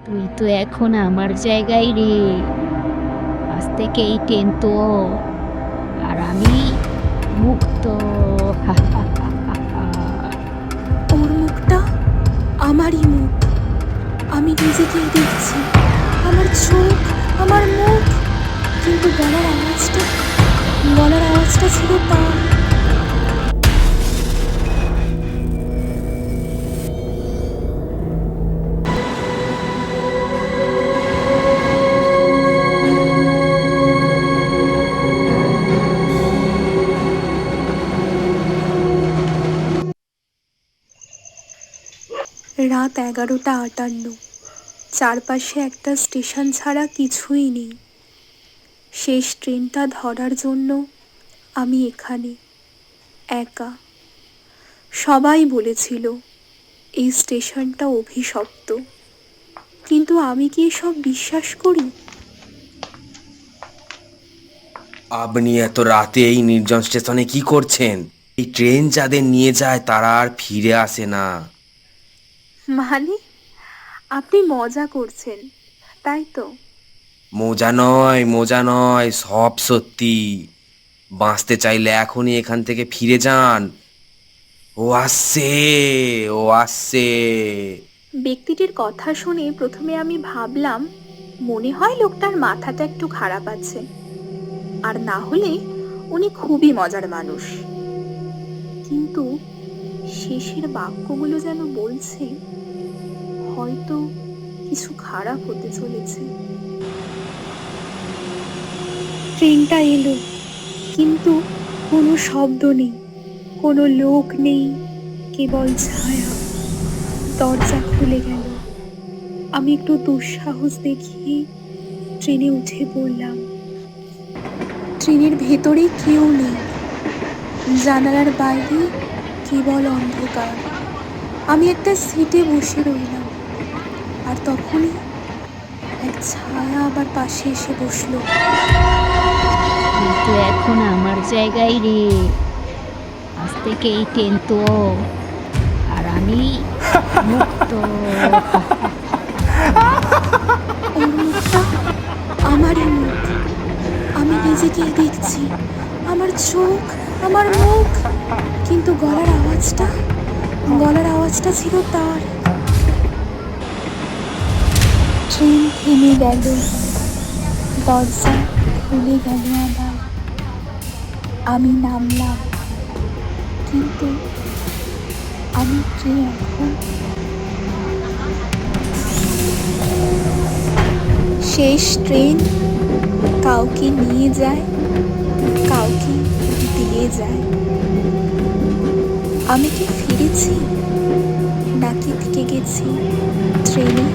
তুই তো এখন আমার জায়গায় রে। আজ থেকে এই ট্রেন তোর, আর আমি মুক্ত। হা হা হা হা হা। ওর মুখটা আমারই মুখ। আমি নিজেকেই দেখছি, আমার চোখ, আমার মুখ, কিন্তু গলার আওয়াজটা ছিল তার। রাত 11:58। চারপাশে একটা স্টেশন ছাড়া কিছুই নেই। শেষ ট্রেনটা ধরার জন্য আমি এখানে একা। সবাই বলেছিল এই স্টেশনটা অভিশপ্ত, কিন্তু আমি কি এসব বিশ্বাস করি? আপনি এত রাতে এই নির্জন স্টেশনে কি করছেন? এই ট্রেন যাদের নিয়ে যায় তারা আর ফিরে আসে না। মানে, আপনি মজা করছেন, তাই তো? মোজা নয়, সব সত্যি। বাঁচতে চাইলে এখনই এখান থেকে ফিরে যান। ও আসছে, ও আসছে। ব্যক্তিটির কথা শুনে প্রথমে আমি ভাবলাম মনে হয় লোকটার মাথাটা একটু খারাপ আছে, আর না হলে উনি খুবই মজার মানুষ। কিন্তু শেষের বাক্যগুলো যেন বলছে হয়তো কিছু খারাপ হতে চলেছে। ট্রেনটা এলো, কিন্তু কোনো শব্দ নেই, কোনো লোক নেই, কেবল ছায়া। দরজা খুলে গেল। আমি একটু দুঃসাহস দেখিয়ে ট্রেনে উঠে পড়লাম। ট্রেনের ভেতরে কেউ নেই, জানালার বাইরে কেবল অন্ধকার। আমি একটা সিটে বসে রইলাম, আর তখনই এক ছায়া আবার পাশে এসে বসলো। তুই তো এখন আমার জায়গায় রে। আজ থেকে এই ট্রেন তোর, আর আমি মুক্ত। হা হা হা হা। ওর মুখটা আমারই মুখ। আমি নিজেকেই দেখছি, আমার চোখ, আমার মুখ, কিন্তু গলার আওয়াজটা ছিল তার। ট্রেন থেমে গেল, দরজা খুলে গেল আবার। আমি নামলাম, কিন্তু আমি কে এখন? শেষ ট্রেন কাউকে নিয়ে যায়, কাউকে দিয়ে যায়। আমি কি ফিরেছি, নাকি থেকে গেছি ট্রেনে?